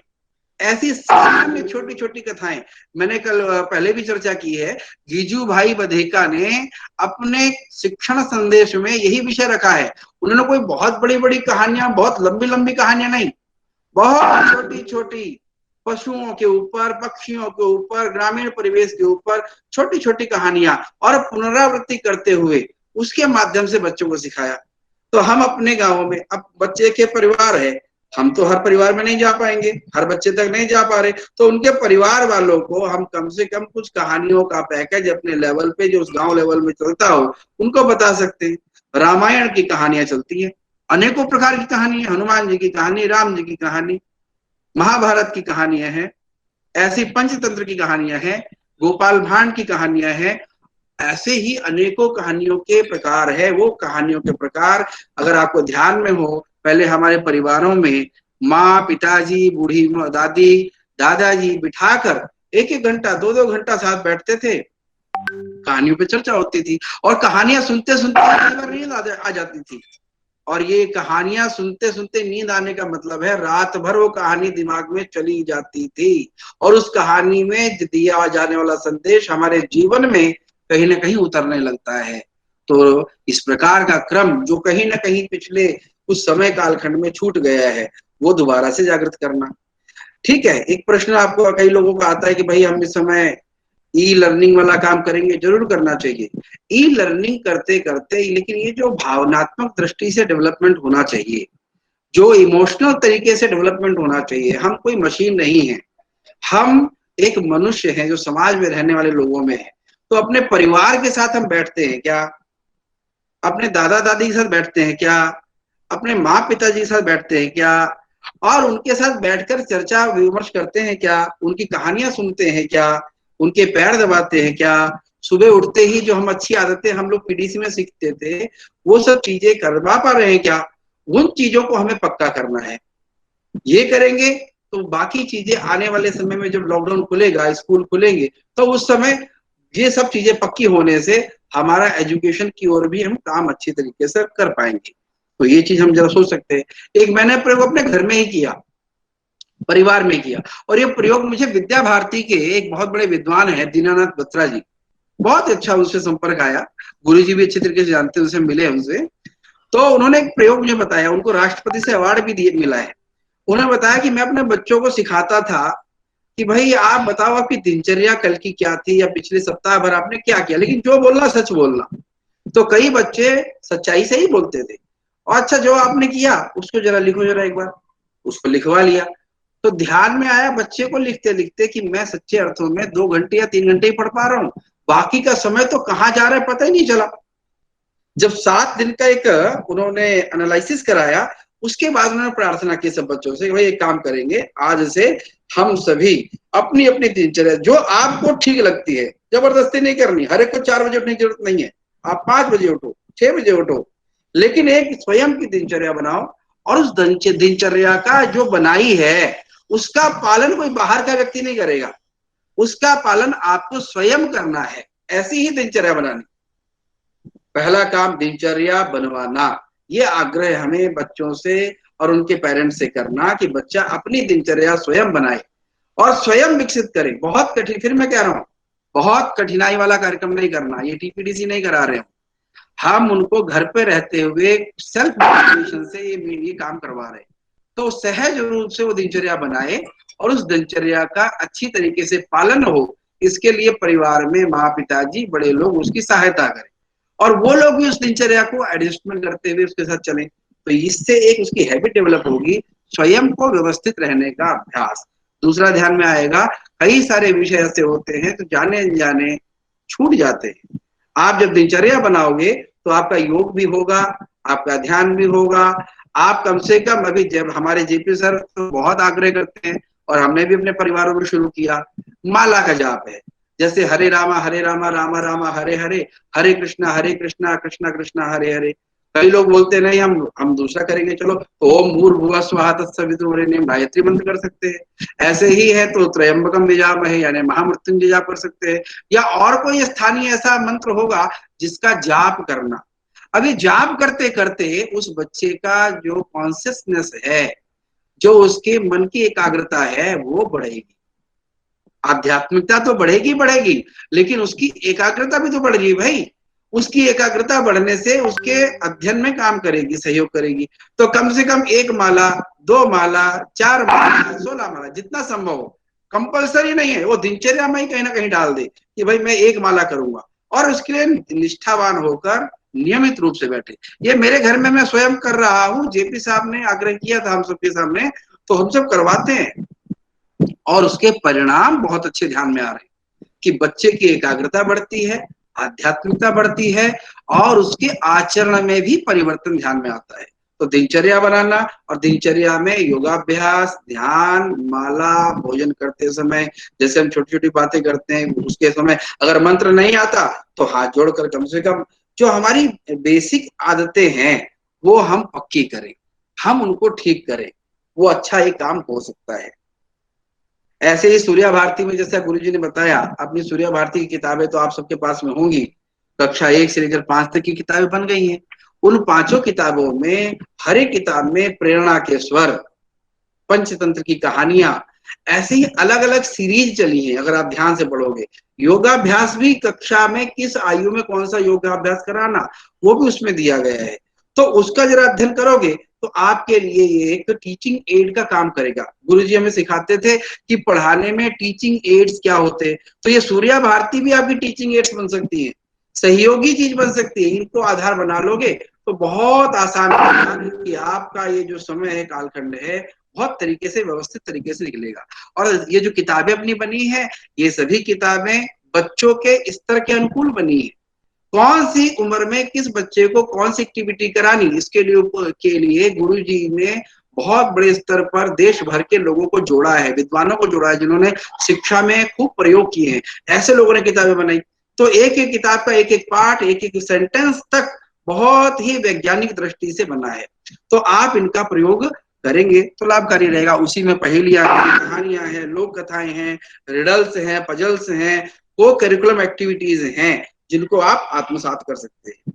ऐसी सामान्य छोटी छोटी कथाएं। मैंने कल पहले भी चर्चा की है, गीजू भाई बधेका ने अपने शिक्षण संदेश में यही विषय रखा है। उन्होंने कोई बहुत बड़ी बड़ी कहानियां, बहुत लंबी लंबी कहानियां नहीं, बहुत छोटी छोटी पशुओं के ऊपर, पक्षियों के ऊपर, ग्रामीण परिवेश के ऊपर छोटी छोटी कहानियां और पुनरावृत्ति करते हुए उसके माध्यम से बच्चों को सिखाया। तो हम अपने गांवों में, अब बच्चे के परिवार है, हम तो हर परिवार में नहीं जा पाएंगे, हर बच्चे तक नहीं जा पा रहे, तो उनके परिवार वालों को हम कम से कम कुछ कहानियों का पैकेज अपने लेवल पे, जो उस गांव लेवल में चलता हो, उनको बता सकते हैं। रामायण की कहानियां चलती है, अनेकों प्रकार की कहानी है, हनुमान जी की कहानी, राम जी की कहानी, महाभारत की कहानियां हैं, ऐसी पंचतंत्र की कहानियां हैं, गोपाल भांड की कहानियां हैं, ऐसे ही अनेकों कहानियों के प्रकार है। वो कहानियों के प्रकार अगर आपको ध्यान में हो, पहले हमारे परिवारों में माँ, पिताजी, बूढ़ी दादी, दादाजी बिठाकर एक एक घंटा, दो दो घंटा साथ बैठते थे, कहानियों पे चर्चा होती थी, और कहानियां सुनते सुनते नींद आ जाती थी। और ये कहानियां सुनते सुनते नींद आने का मतलब है रात भर वो कहानी दिमाग में चली जाती थी, और उस कहानी में दिया जाने वाला संदेश हमारे जीवन में कहीं ना कहीं उतरने लगता है। तो इस प्रकार का क्रम जो कहीं ना कहीं पिछले कुछ समय कालखंड में छूट गया है, वो दोबारा से जागृत करना। ठीक है, एक प्रश्न आपको कई लोगों का आता है कि भाई हम इस समय ई लर्निंग वाला काम करेंगे, जरूर करना चाहिए। ई लर्निंग करते करते, लेकिन ये जो भावनात्मक दृष्टि से डेवलपमेंट होना चाहिए, जो इमोशनल तरीके से डेवलपमेंट होना चाहिए। हम कोई मशीन नहीं है, हम एक मनुष्य हैं जो समाज में रहने वाले लोगों में है। तो अपने परिवार के साथ हम बैठते हैं क्या? अपने दादा दादी के साथ बैठते हैं क्या? अपने माँ पिताजी के साथ बैठते हैं क्या? और उनके साथ बैठकर चर्चा विमर्श करते हैं क्या? उनकी कहानियां सुनते हैं क्या? उनके पैर दबाते हैं क्या? सुबह उठते ही जो हम अच्छी आदतें हम लोग पीडीसी में सीखते थे, वो सब चीजें करवा पा रहे हैं क्या? उन चीजों को हमें पक्का करना है। ये करेंगे तो बाकी चीजें आने वाले समय में, जब लॉकडाउन खुलेगा, स्कूल खुलेंगे, तो उस समय ये सब चीजें पक्की होने से हमारा एजुकेशन की ओर भी हम काम अच्छी तरीके से कर पाएंगे। तो ये चीज हम जरा सोच सकते हैं। एक मैंने प्रयोग अपने घर में ही किया, परिवार में किया, और ये प्रयोग मुझे विद्या भारती के एक बहुत बड़े विद्वान है दीनानाथ बत्रा जी, बहुत अच्छा उनसे संपर्क आया, गुरु जी भी अच्छी तरीके से जानते हैं, उनसे मिले उनसे। तो उन्होंने एक प्रयोग मुझे बताया, उनको राष्ट्रपति से अवार्ड भी मिला है। उन्होंने बताया कि मैं अपने बच्चों को सिखाता था कि भाई आप बताओ आपकी दिनचर्या कल की क्या थी, या पिछले सप्ताह भर आपने क्या किया, लेकिन जो बोलना सच बोलना। तो कई बच्चे सच्चाई से ही बोलते थे, और अच्छा जो आपने किया उसको जरा लिखो, जरा एक बार उसको लिखवा लिया। तो ध्यान में आया बच्चे को लिखते लिखते कि मैं सच्चे अर्थों में 2 घंटे या 3 घंटे ही पढ़ पा रहा हूँ, बाकी का समय तो कहाँ जा रहा है पता ही नहीं चला। जब 7 दिन का एक उन्होंने एनालिसिस कराया, उसके बाद उन्होंने प्रार्थना की सब बच्चों से, भाई एक काम करेंगे, आज से हम सभी अपनी अपनी दिनचर्या जो आपको ठीक लगती है, जबरदस्ती नहीं करनी, हर एक को 4 बजे उठने की जरूरत नहीं है, आप 5 बजे उठो, 6 बजे उठो, लेकिन एक स्वयं की दिनचर्या बनाओ, और उस दिनचर्या का जो बनाई है उसका पालन कोई बाहर का व्यक्ति नहीं करेगा, उसका पालन आपको स्वयं करना है। ऐसी ही दिनचर्या बनानी, पहला काम दिनचर्या बनवाना। ये आग्रह हमें बच्चों से और उनके पेरेंट्स से करना कि बच्चा अपनी दिनचर्या स्वयं बनाए और स्वयं विकसित करे। बहुत कठिन, फिर मैं कह रहा हूँ, बहुत कठिनाई वाला कार्यक्रम नहीं करना, ये टीपीडीसी नहीं करा रहे हैं हम, उनको घर पे रहते हुए सेल्फ मोटिवेशन से ये काम करवा रहे हैं। तो सहज रूप से वो दिनचर्या बनाए और उस दिनचर्या का अच्छी तरीके से पालन हो, इसके लिए परिवार में माँ पिताजी बड़े लोग उसकी सहायता करें, और वो लोग भी उस दिनचर्या को एडजस्टमेंट करते हुए उसके साथ चलें। तो इससे एक उसकी हैबिट डेवलप होगी, स्वयं को व्यवस्थित रहने का अभ्यास। दूसरा ध्यान में आएगा, कई सारे विषय ऐसे होते हैं तो जाने अनजाने छूट जाते हैं। आप जब दिनचर्या बनाओगे तो आपका योग भी होगा, आपका ध्यान भी होगा। आप कम से कम, अभी जब हमारे जेपी सर तो बहुत आग्रह करते हैं, और हमने भी अपने परिवारों में शुरू किया। माला का जाप है, जैसे हरे रामा रामा रामा हरे हरे, हरे कृष्णा कृष्णा कृष्णा हरे हरे। कई लोग बोलते नहीं हम दूसरा करेंगे, चलो ओम भूर्भुवः स्वः तत्सवितुर्वरेण्यं गायत्री मंत्र कर सकते हैं। ऐसे ही है तो त्रयंबकम यजामहे यानी महामृत्युंजय जाप कर सकते हैं, या और कोई स्थानीय ऐसा मंत्र होगा जिसका जाप करना। अभी जाप करते करते उस बच्चे का जो कॉन्शियसनेस है, जो उसके मन की एकाग्रता है वो बढ़ेगी। आध्यात्मिकता तो बढ़ेगी बढ़ेगी, लेकिन उसकी एकाग्रता भी तो बढ़ रही है भाई। उसकी एकाग्रता बढ़ने से उसके अध्ययन में काम करेगी, सहयोग करेगी। तो कम से कम 1 माला, 2 माला, 4 माला, 16 माला, जितना संभव हो। कंपल्सरी नहीं है, वो दिनचर्या में ही कहीं ना कहीं डाल दे कि भाई मैं 1 माला करूंगा, और उसके लिए निष्ठावान होकर नियमित रूप से बैठे। ये मेरे घर में मैं स्वयं कर रहा हूँ, जेपी साहब ने आग्रह किया था हम सबके सामने, तो हम सब करवाते हैं, और उसके परिणाम बहुत अच्छे ध्यान में आ रहे हैं कि बच्चे की एकाग्रता बढ़ती है, आध्यात्मिकता बढ़ती है, और उसके आचरण में भी परिवर्तन ध्यान में आता है। तो दिनचर्या बनाना, और दिनचर्या में योगाभ्यास, ध्यान, माला, भोजन करते समय जैसे हम छोटी छोटी बातें करते हैं, उसके समय अगर मंत्र नहीं आता तो हाथ जोड़कर कम से कम जो हमारी बेसिक आदतें हैं वो हम पक्की करें, हम उनको ठीक करें, वो अच्छा एक काम हो सकता है। ऐसे ही सूर्या भारती में जैसा गुरुजी ने बताया, अपनी सूर्या भारती की किताबें तो आप सबके पास में होंगी, कक्षा 1 से लेकर 5 तक की किताबें बन गई हैं। उन 5 किताबों में हर एक किताब में प्रेरणा के स्वर, पंचतंत्र की कहानियां, ऐसे ही अलग अलग सीरीज चली है। अगर आप ध्यान से पढ़ोगे, योगाभ्यास भी कक्षा में किस आयु में कौन सा योगाभ्यास कराना वो भी उसमें दिया गया है। तो उसका जरा अध्ययन करोगे तो आपके लिए ये एक टीचिंग एड का काम करेगा। गुरुजी हमें सिखाते थे कि पढ़ाने में टीचिंग एड्स क्या होते हैं, तो ये सूर्या भारती भी आपकी टीचिंग एड्स बन सकती है, सहयोगी चीज बन सकती है। इनको आधार बना लोगे तो बहुत आसान होगा कि आपका ये जो समय है, कालखंड है, बहुत तरीके से, व्यवस्थित तरीके से निकलेगा। और ये जो किताबें अपनी बनी है, ये सभी किताबें बच्चों के स्तर के अनुकूल बनी है। कौन सी उम्र में किस बच्चे को कौन सी एक्टिविटी करानी, इसके लिए गुरुजी ने बहुत बड़े स्तर पर देश भर के लोगों को जोड़ा है, विद्वानों को जोड़ा है, जिन्होंने शिक्षा में खूब प्रयोग किए हैं। ऐसे लोगों ने किताबें बनाई। तो एक एक किताब का एक एक पार्ट, एक एक सेंटेंस तक बहुत ही वैज्ञानिक दृष्टि से बना है। तो आप इनका प्रयोग करेंगे तो लाभकारी रहेगा। उसी में पहेलियां हैं, कहानियां हैं, लोक कथाएं हैं, रिडल्स हैं, पजल्स हैं, को करिकुलम एक्टिविटीज हैं, जिनको आप आत्मसात कर सकते हैं।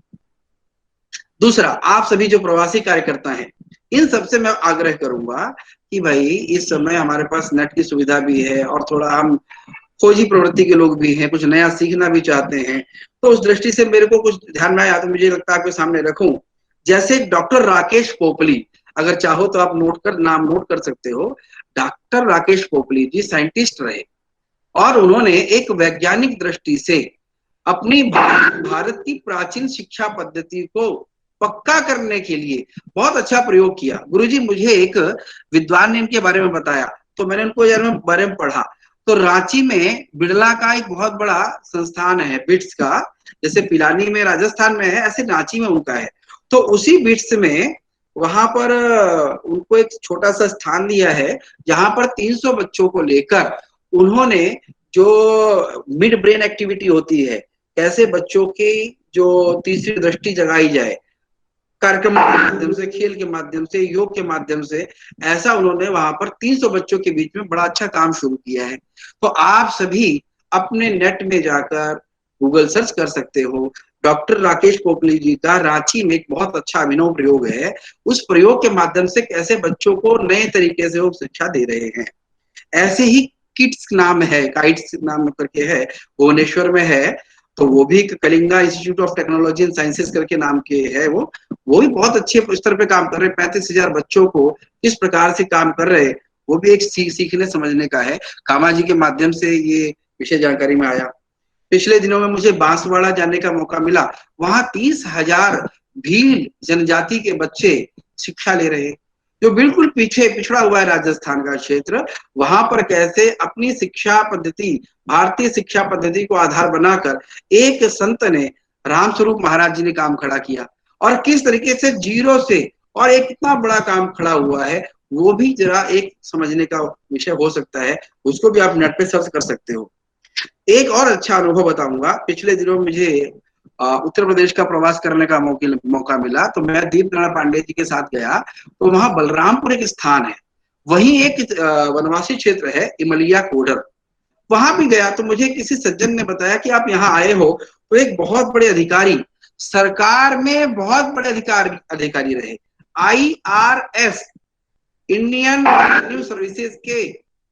दूसरा, आप सभी जो प्रवासी कार्यकर्ता हैं, इन सबसे मैं आग्रह करूंगा कि भाई इस समय हमारे पास नेट की सुविधा भी है, और थोड़ा हम खोजी प्रवृत्ति के लोग भी हैं, कुछ नया सीखना भी चाहते हैं। तो उस दृष्टि से मेरे को कुछ ध्यान में आया तो मुझे लगता है आपके सामने रखूं। जैसे डॉक्टर राकेश पोपली, अगर चाहो तो आप नाम नोट कर सकते हो। डॉक्टर राकेश पोपली जी साइंटिस्ट रहे, और उन्होंने एक वैज्ञानिक दृष्टि से अपनी भारत की प्राचीन शिक्षा पद्धति को पक्का करने के लिए बहुत अच्छा प्रयोग किया। गुरुजी मुझे एक विद्वान ने इनके बारे में बताया, तो मैंने उनको बारे में पढ़ा। तो रांची में बिड़ला का एक बहुत बड़ा संस्थान है, बिट्स का, जैसे पिलानी में राजस्थान में है, ऐसे रांची में उनका है। तो उसी बिट्स में वहां पर उनको एक छोटा सा स्थान दिया है, जहां पर 300 बच्चों को लेकर उन्होंने जो मिड ब्रेन एक्टिविटी होती है, कैसे बच्चों की जो तीसरी दृष्टि जगाई जाए, कार्यक्रम के माध्यम से, खेल के माध्यम से, योग के माध्यम से, ऐसा उन्होंने वहां पर 300 बच्चों के बीच में बड़ा अच्छा काम शुरू किया है। तो आप सभी अपने नेट में जाकर गूगल सर्च कर सकते हो। डॉक्टर राकेश पोपली जी का रांची में एक बहुत अच्छा अभिनव प्रयोग है। उस प्रयोग के माध्यम से कैसे बच्चों को नए तरीके से वो शिक्षा दे रहे हैं। ऐसे ही किट्स नाम है, काइट्स नाम करके है, भुवनेश्वर में है। तो वो भी Kalinga institute of technology and sciences करके नाम के है। वो भी बहुत अच्छे स्तर पे काम कर रहे हैं। 35,000 बच्चों को किस प्रकार से काम कर रहे हैं, वो भी एक सीखने समझने का है। कामा जी के माध्यम से ये विषय जानकारी में आया। पिछले दिनों में मुझे बांसवाड़ा जाने का मौका मिला। वहां 30,000 भील जनजाति के बच्चे शिक्षा ले रहे हैं, जो बिल्कुल पीछे पिछड़ा हुआ है राजस्थान का क्षेत्र। वहां पर कैसे अपनी शिक्षा पद्धति, भारतीय शिक्षा पद्धति को आधार बनाकर एक संत ने, रामस्वरूप महाराज जी ने काम खड़ा किया, और किस तरीके से जीरो से और एक इतना बड़ा काम खड़ा हुआ है, वो भी जरा एक समझने का विषय हो सकता है, उसको भी आप नेट पे सर्च कर सकते हो। एक और अच्छा अनुभव बताऊंगा। पिछले दिनों मुझे उत्तर प्रदेश का प्रवास करने का मौका मिला, तो मैं दीप नारायण पांडे जी के साथ गया। तो वहां बलरामपुर एक स्थान है, वहीं एक वनवासी क्षेत्र है इमलिया कोडर, वहां भी गया। तो मुझे किसी सज्जन ने बताया कि आप यहाँ आए हो, तो एक बहुत बड़े अधिकारी, सरकार में बहुत बड़े अधिकारी रहे, IRS इंडियन रेवेन्यू सर्विसेज के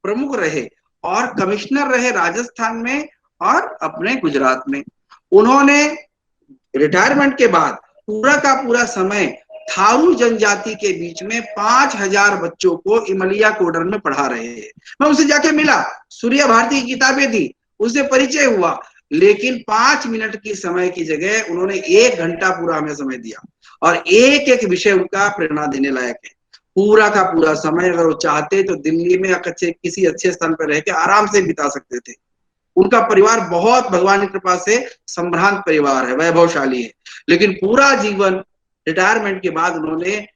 प्रमुख रहे और कमिश्नर रहे राजस्थान में और अपने गुजरात में। उन्होंने रिटायरमेंट के बाद पूरा का पूरा समय थारू जनजाति के बीच में 5000 बच्चों को इमलिया कोडर में पढ़ा रहे हैं। मैं उनसे जाके मिला, सूर्य भारती की किताबें दी, उससे परिचय हुआ, लेकिन 5 मिनट की समय की जगह उन्होंने 1 घंटा पूरा हमें समय दिया और एक एक विषय उनका प्रेरणा देने लायक है। पूरा का पूरा समय अगर वो चाहते तो दिल्ली में किसी अच्छे स्थान पर रह के आराम से बिता सकते थे। उनका परिवार बहुत भगवान की कृपा से संभ्रांत परिवार है, वैभवशाली है, लेकिन पूरा जीवन रिटायरमेंट के बाद उन्होंने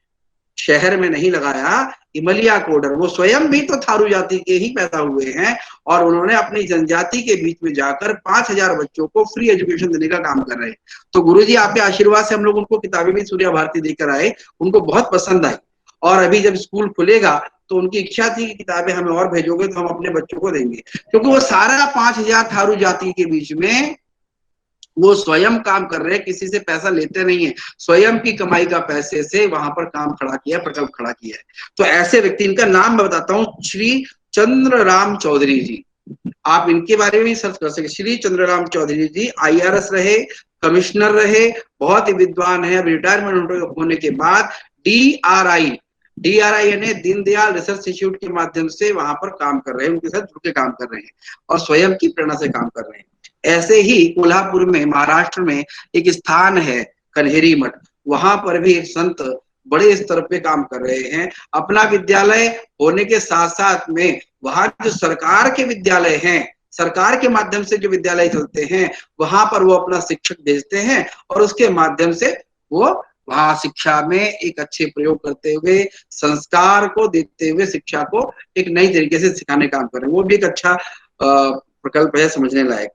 शहर में नहीं लगाया, इमलिया कोडर। वो स्वयं भी तो थारू जाति के ही पैदा हुए हैं और उन्होंने अपनी जनजाति के बीच में जाकर 5000 बच्चों को फ्री एजुकेशन देने का काम कर रहे हैं। तो गुरुजी आपके आशीर्वाद से हम लोग उनको किताबें भी सूर्य भारती देकर आए, उनको बहुत पसंद आई। और अभी जब स्कूल खुलेगा तो उनकी इच्छा थी कि किताबें हमें और भेजोगे तो हम अपने बच्चों को देंगे, क्योंकि वो सारा 5000 थारू जाति के बीच में वो स्वयं काम कर रहे हैं, किसी से पैसा लेते नहीं है, स्वयं की कमाई का पैसे से वहां पर काम खड़ा किया, प्रकल्प खड़ा किया है। तो ऐसे व्यक्ति, इनका नाम मैं बताता हूँ, श्री चंद्रराम चौधरी जी, आप इनके बारे में भी सर्च कर सकते। श्री चंद्रराम चौधरी जी IRS रहे, कमिश्नर रहे, बहुत ही विद्वान है। रिटायरमेंट होने के बाद DRI यानी दीनदयाल रिसर्च इंस्टीट्यूट के माध्यम से वहां पर काम कर रहे हैं, उनके साथ जुड़ के काम कर रहे हैं और स्वयं की प्रेरणा से काम कर रहे हैं। ऐसे ही कोल्हापुर में, महाराष्ट्र में एक स्थान है कन्हेरी मठ, वहां पर भी एक संत बड़े स्तर पे काम कर रहे हैं। अपना विद्यालय होने के साथ साथ में वहां जो सरकार के विद्यालय हैं, सरकार के माध्यम से जो विद्यालय चलते हैं, वहां पर वो अपना शिक्षक भेजते हैं और उसके माध्यम से वो वहां शिक्षा में एक अच्छे प्रयोग करते हुए, संस्कार को देते हुए शिक्षा को एक नई तरीके से सिखाने का काम कर रहे हैं। वो भी एक अच्छा प्रकल्प है, समझने लायक।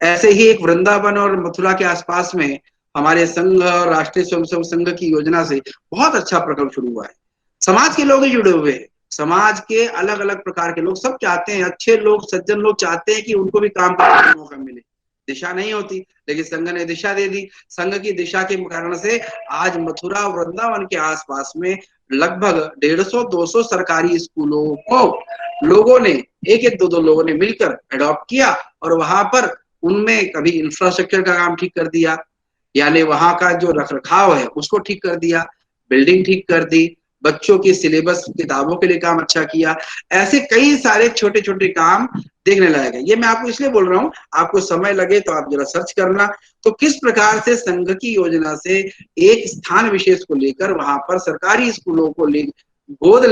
ऐसे ही एक वृंदावन और मथुरा के आसपास में हमारे संघ और राष्ट्रीय स्वयंसेवक संघ की योजना से बहुत अच्छा प्रकल्प शुरू हुआ है। समाज के लोग ही जुड़े हुए हैं, समाज के अलग अलग प्रकार के लोग, सब चाहते हैं, अच्छे लोग, सज्जन लोग चाहते हैं कि उनको भी काम करने का मौका मिले। दिशा नहीं होती, लेकिन संघ ने दिशा दे दी। संघ की दिशा के कारण से आज मथुरा और वृंदावन के आसपास में लगभग 150-200 सरकारी स्कूलों को लोगों ने, एक दो लोगों ने मिलकर अडॉप्ट किया और वहां पर उनमें कभी इंफ्रास्ट्रक्चर का काम ठीक कर दिया, यानी वहां का जो रखरखाव है उसको ठीक कर दिया, बिल्डिंग ठीक कर दी, बच्चों की सिलेबस किताबों के लिए काम अच्छा किया। ऐसे कई सारे छोटे छोटे काम देखने लायक है। ये मैं आपको इसलिए बोल रहा हूँ, आपको समय लगे तो आप जरा सर्च करना। तो किस प्रकार से संघ की योजना से एक स्थान विशेष को लेकर वहां पर सरकारी स्कूलों को गोद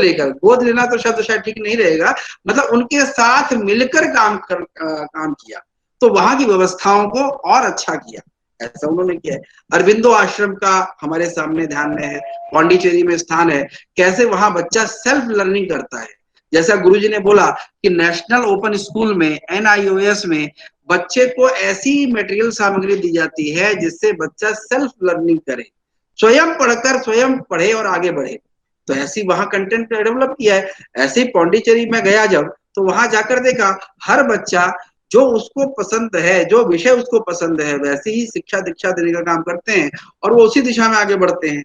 लेना तो शब्द शायद ठीक नहीं रहेगा, मतलब उनके साथ मिलकर काम किया, तो वहां की व्यवस्थाओं को और अच्छा किया, ऐसा उन्होंने किया है। अरविंदो आश्रम का हमारे सामने ध्यान में है, पौंडीचेरी में स्थान है, कैसे वहां बच्चा सेल्फ लर्निंग करता है। जैसा गुरुजी ने बोला कि नेशनल ओपन स्कूल में, NIOS में बच्चे को ऐसी मटेरियल सामग्री दी जाती है जिससे बच्चा सेल्फ लर्निंग करे, स्वयं पढ़कर स्वयं पढ़े और आगे बढ़े। तो ऐसी वहां कंटेंट डेवलप किया है। ऐसे ही पौंडीचेरी में गया जब, तो वहां जाकर देखा हर बच्चा जो उसको पसंद है, जो विषय उसको पसंद है, वैसे ही शिक्षा दीक्षा देने का काम करते हैं और वो उसी दिशा में आगे बढ़ते हैं।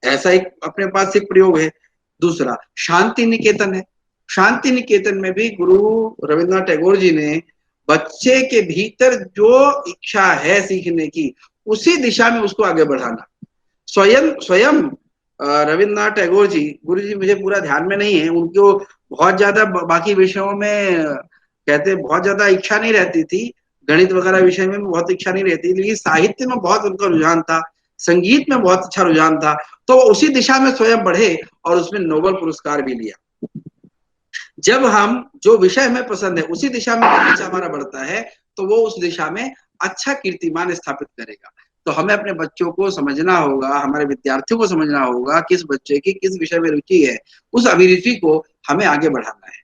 ऐसा एक अपने पास एक प्रयोग है। दूसरा शांति निकेतन है। शांति निकेतन में भी गुरु रविन्द्रनाथ टैगोर जी ने बच्चे के भीतर जो इच्छा है सीखने की, उसी दिशा में उसको आगे बढ़ाना। स्वयं रविन्द्रनाथ टैगोर जी, गुरु जी मुझे पूरा ध्यान में नहीं है, उनको बहुत ज्यादा बाकी विषयों में कहते बहुत ज्यादा इच्छा नहीं रहती थी, गणित वगैरह विषय में बहुत इच्छा नहीं रहती, लेकिन साहित्य में बहुत उनका रुझान था, संगीत में बहुत अच्छा रुझान था, तो उसी दिशा में स्वयं बढ़े और उसमें नोबेल पुरस्कार भी लिया। जब हम जो विषय हमें पसंद है उसी दिशा में बच्चा हमारा बढ़ता है, तो वो उस दिशा में अच्छा कीर्तिमान स्थापित करेगा। तो हमें अपने बच्चों को समझना होगा, हमारे विद्यार्थियों को समझना होगा किस बच्चे की किस विषय में रुचि है, उस अभिरुचि को हमें आगे बढ़ाना है।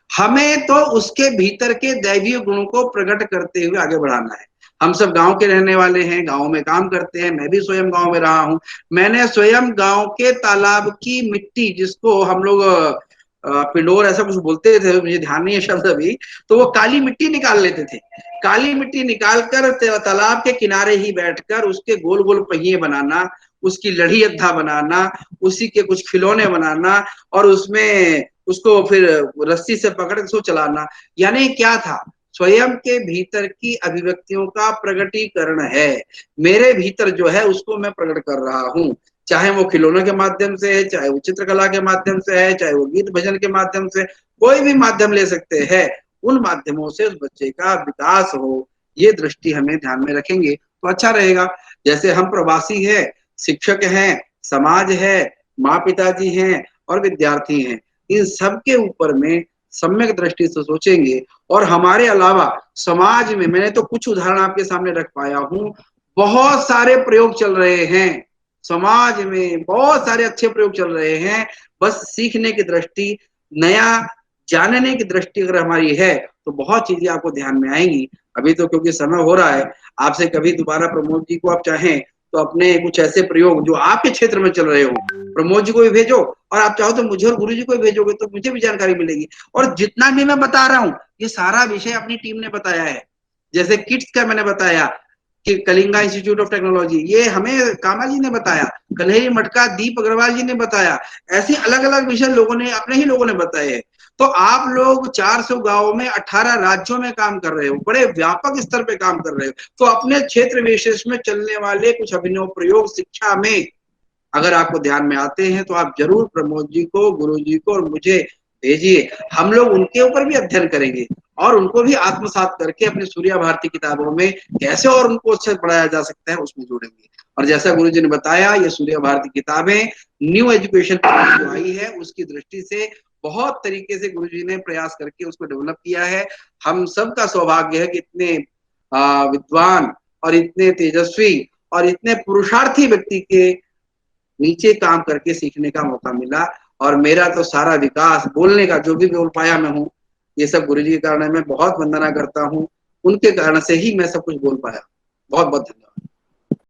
हमें तो उसके भीतर के दैवीय गुणों को प्रकट करते हुए आगे बढ़ाना है। हम सब गांव के रहने वाले हैं, गांव में काम करते हैं, मैं भी स्वयं गांव में रहा हूं। मैंने स्वयं गांव के तालाब की मिट्टी, जिसको हम लोग पिंडोर ऐसा कुछ बोलते थे, मुझे ध्यान नहीं है शब्द अभी, तो वो काली मिट्टी निकाल लेते थे। काली मिट्टी निकालकर तालाब के किनारे ही बैठकर उसके गोल गोल पहिए बनाना, उसकी लड़ी अद्धा बनाना, उसी के कुछ खिलौने बनाना और उसमें उसको फिर रस्सी से पकड़ के उसको चलाना। यानी क्या था, स्वयं के भीतर की अभिव्यक्तियों का प्रकटीकरण है। मेरे भीतर जो है उसको मैं प्रकट कर रहा हूँ, चाहे वो खिलौनों के माध्यम से है, चाहे वो चित्रकला के माध्यम से है, चाहे वो गीत भजन के माध्यम से, कोई भी माध्यम ले सकते हैं। उन माध्यमों से उस बच्चे का विकास हो, ये दृष्टि हमें ध्यान में रखेंगे तो अच्छा रहेगा। जैसे हम प्रवासी हैं, शिक्षक हैं, समाज है, माँ पिताजी हैं और विद्यार्थी हैं, इन सब के ऊपर में सम्यक दृष्टि से सोचेंगे। और हमारे अलावा समाज में, मैंने तो कुछ उदाहरण आपके सामने रख पाया हूँ, बहुत सारे प्रयोग चल रहे हैं समाज में, बहुत सारे अच्छे प्रयोग चल रहे हैं। बस सीखने की दृष्टि, नया जानने की दृष्टि अगर हमारी है तो बहुत चीजें आपको ध्यान में आएंगी। अभी तो क्योंकि समय हो रहा है, आपसे कभी दोबारा प्रमोद जी को आप चाहें तो अपने कुछ ऐसे प्रयोग जो आपके क्षेत्र में चल रहे हो, प्रमोद जी को भी भेजो, और आप चाहो तो मुझे और गुरु जी को भी भेजोगे तो मुझे भी जानकारी मिलेगी। और जितना भी मैं बता रहा हूँ ये सारा विषय अपनी टीम ने बताया है। जैसे किट्स का मैंने बताया कि कलिंगा इंस्टीट्यूट ऑफ टेक्नोलॉजी, ये हमें कामा जी ने बताया, कल्हेरी मठ का दीप अग्रवाल जी ने बताया, ऐसे अलग अलग विषय लोगों ने, अपने ही लोगों ने बताए हैं। तो आप लोग 400 गांवों में 18 राज्यों में काम कर रहे हो, बड़े व्यापक स्तर पे काम कर रहे हो, तो अपने क्षेत्र विशेष में चलने वाले कुछ अभिनव प्रयोग शिक्षा में अगर आपको ध्यान में आते हैं तो आप जरूर प्रमोद जी को, गुरु जी को और मुझे भेजिए। हम लोग उनके ऊपर भी अध्ययन करेंगे और उनको भी आत्मसात करके अपने सूर्या भारती किताबों में कैसे और उनको अच्छे पढ़ाया जा सकता है उसमें जोड़ेंगे। और जैसा गुरु जी ने बताया, ये सूर्या भारती किताबें न्यू एजुकेशन पॉलिसी जो आई है उसकी दृष्टि से बहुत तरीके से गुरु जी ने प्रयास करके उसको डेवलप किया है। हम सबका सौभाग्य है कि इतने विद्वान और इतने तेजस्वी और इतने पुरुषार्थी व्यक्ति के नीचे काम करके सीखने का मौका मिला। और मेरा तो सारा विकास, बोलने का जो भी बोल पाया मैं हूँ, ये सब गुरु जी के कारण मैं बहुत वंदना करता हूँ। उनके कारण से ही मैं सब कुछ बोल पाया। बहुत बहुत धन्यवाद।